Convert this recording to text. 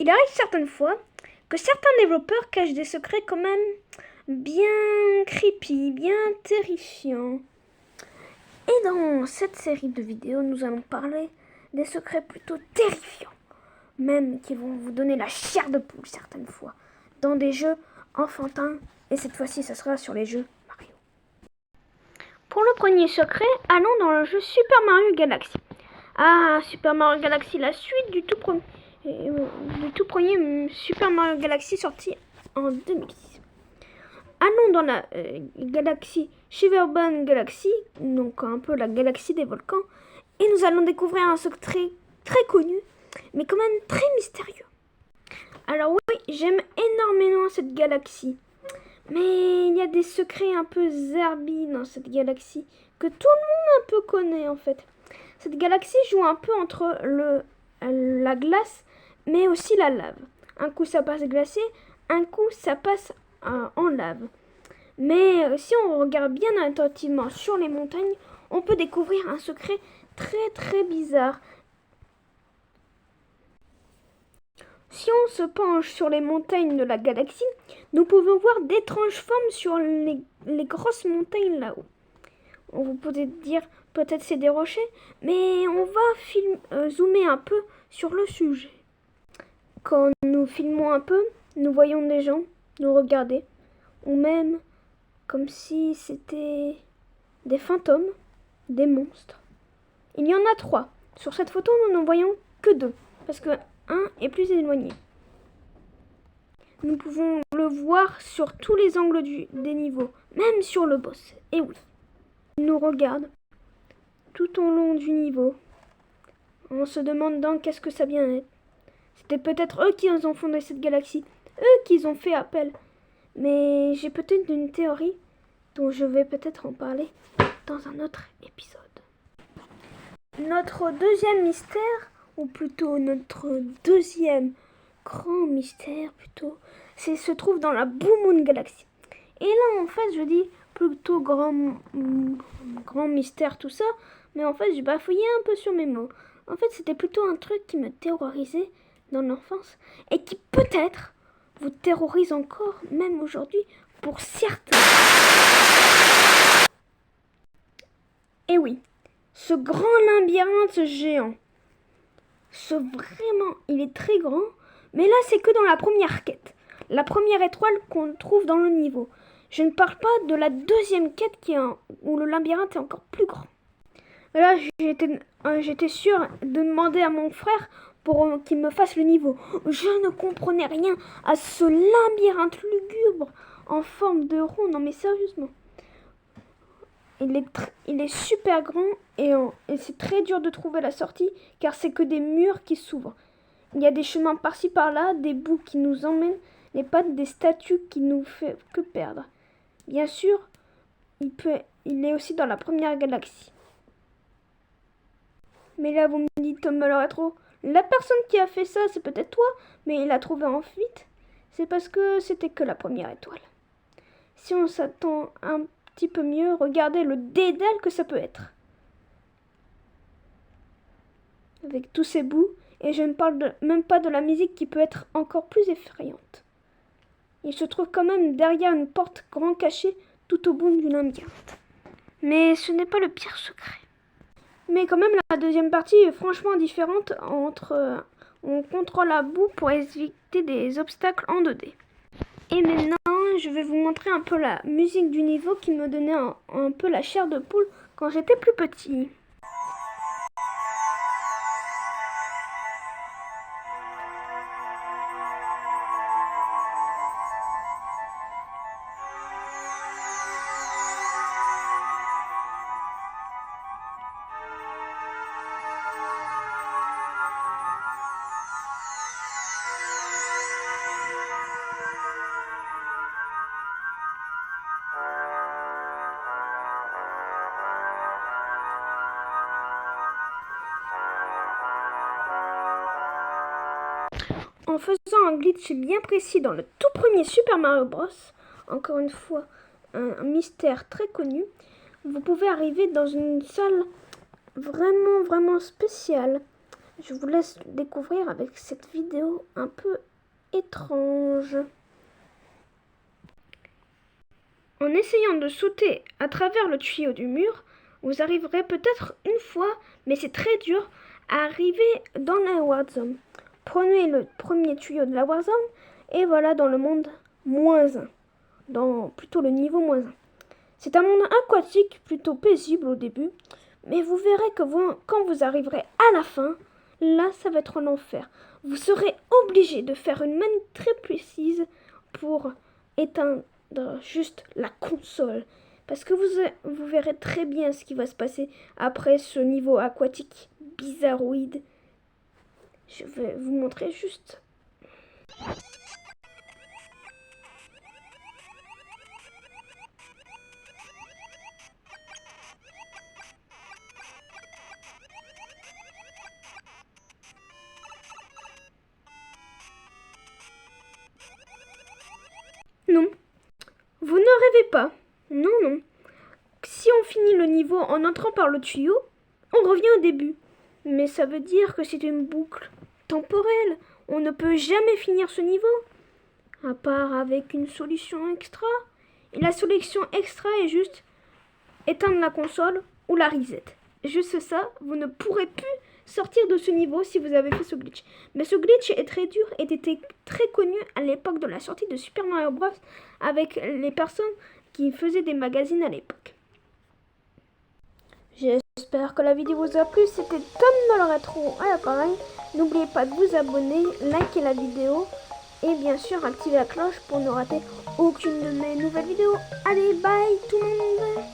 Il arrive certaines fois que certains développeurs cachent des secrets quand même bien creepy, bien terrifiants. Et dans cette série de vidéos, nous allons parler des secrets plutôt terrifiants, même qui vont vous donner la chair de poule certaines fois, dans des jeux enfantins, et cette fois-ci, ça sera sur les jeux Mario. Pour le premier secret, allons dans le jeu Super Mario Galaxy. Ah, Super Mario Galaxy, la suite du tout premier Super Mario Galaxy sorti en 2006. Allons dans la galaxie Shiverbun Galaxy, donc un peu la galaxie des volcans, et nous allons découvrir un secret très connu, mais quand même très mystérieux. Alors oui, j'aime énormément cette galaxie, mais il y a des secrets un peu zerbi dans cette galaxie, que tout le monde un peu connaît en fait. Cette galaxie joue un peu entre la glace, mais aussi la lave. Un coup ça passe glacé, un coup ça passe en lave. Mais si on regarde bien attentivement sur les montagnes, on peut découvrir un secret très très bizarre. Si on se penche sur les montagnes de la galaxie, nous pouvons voir d'étranges formes sur les grosses montagnes là-haut. Vous pouvez dire peut-être c'est des rochers, mais on va zoomer un peu sur le sujet. Quand nous filmons un peu, nous voyons des gens nous regarder, ou même comme si c'était des fantômes, des monstres. Il y en a 3. Sur cette photo, nous n'en voyons que 2, parce que un est plus éloigné. Nous pouvons le voir sur tous les angles des niveaux, même sur le boss. Et oui, ils nous regardent tout au long du niveau, en se demandant qu'est-ce que ça vient être. C'était peut-être eux qui ont fondé cette galaxie, eux qui ont fait appel. Mais j'ai peut-être une théorie dont je vais peut-être en parler dans un autre épisode. Notre deuxième mystère, ou plutôt notre deuxième grand mystère plutôt, se trouve dans la Blue Moon Galaxy. Et là en fait je dis plutôt grand mystère tout ça, mais en fait j'ai bafouillé un peu sur mes mots. En fait c'était plutôt un truc qui me terrorisait dans l'enfance et qui peut-être vous terrorise encore même aujourd'hui pour certains. Et oui, ce grand labyrinthe géant, il est très grand, mais là c'est que dans la première quête, la première étoile qu'on trouve dans le niveau. Je ne parle pas de la deuxième quête où le labyrinthe est encore plus grand. Là j'étais sûre de demander à mon frère pour qu'il me fasse le niveau. Je ne comprenais rien à ce labyrinthe lugubre en forme de rond. Non mais sérieusement. Il est super grand et c'est très dur de trouver la sortie car c'est que des murs qui s'ouvrent. Il y a des chemins par-ci par-là, des bouts qui nous emmènent, mais pas des statues qui nous fait que perdre. Bien sûr, il est aussi dans la première galaxie. Mais là vous me dites Tom Retro, la personne qui a fait ça c'est peut-être toi, mais il l'a trouvé en fuite. C'est parce que c'était que la première étoile. Si on s'attend un petit peu mieux, regardez le dédale que ça peut être. Avec tous ces bouts, et je ne parle même pas de la musique qui peut être encore plus effrayante. Il se trouve quand même derrière une porte grand cachée tout au bout du labyrinthe. Mais ce n'est pas le pire secret. Mais quand même la deuxième partie est franchement différente on contrôle la boue pour éviter des obstacles en 2D. Et maintenant je vais vous montrer un peu la musique du niveau qui me donnait un peu la chair de poule quand j'étais plus petit. En faisant un glitch bien précis dans le tout premier Super Mario Bros, encore une fois un mystère très connu, vous pouvez arriver dans une salle vraiment spéciale je vous laisse découvrir avec cette vidéo un peu étrange. En essayant de sauter à travers le tuyau du mur, vous arriverez peut-être une fois, mais c'est très dur, à arriver dans la Warzone. Prenez le premier tuyau de la Warzone et voilà dans le monde -1, dans plutôt le niveau -1. C'est un monde aquatique plutôt paisible au début, mais vous verrez que quand vous arriverez à la fin, là ça va être l'enfer. Vous serez obligé de faire une manip très précise pour éteindre juste la console. Parce que vous verrez très bien ce qui va se passer après ce niveau aquatique bizarroïde. Je vais vous montrer juste. Non, vous ne rêvez pas. Non, non. Si on finit le niveau en entrant par le tuyau, on revient au début. Mais ça veut dire que c'est une boucle temporelle. On ne peut jamais finir ce niveau, à part avec une solution extra. Et la solution extra est juste éteindre la console ou la reset. Juste ça, vous ne pourrez plus sortir de ce niveau si vous avez fait ce glitch. Mais ce glitch est très dur et était très connu à l'époque de la sortie de Super Mario Bros. Avec les personnes qui faisaient des magazines à l'époque. J'espère que la vidéo vous a plu. C'était Tom dans le rétro à l'appareil. N'oubliez pas de vous abonner, liker la vidéo et bien sûr activer la cloche pour ne rater aucune de mes nouvelles vidéos. Allez, bye tout le monde!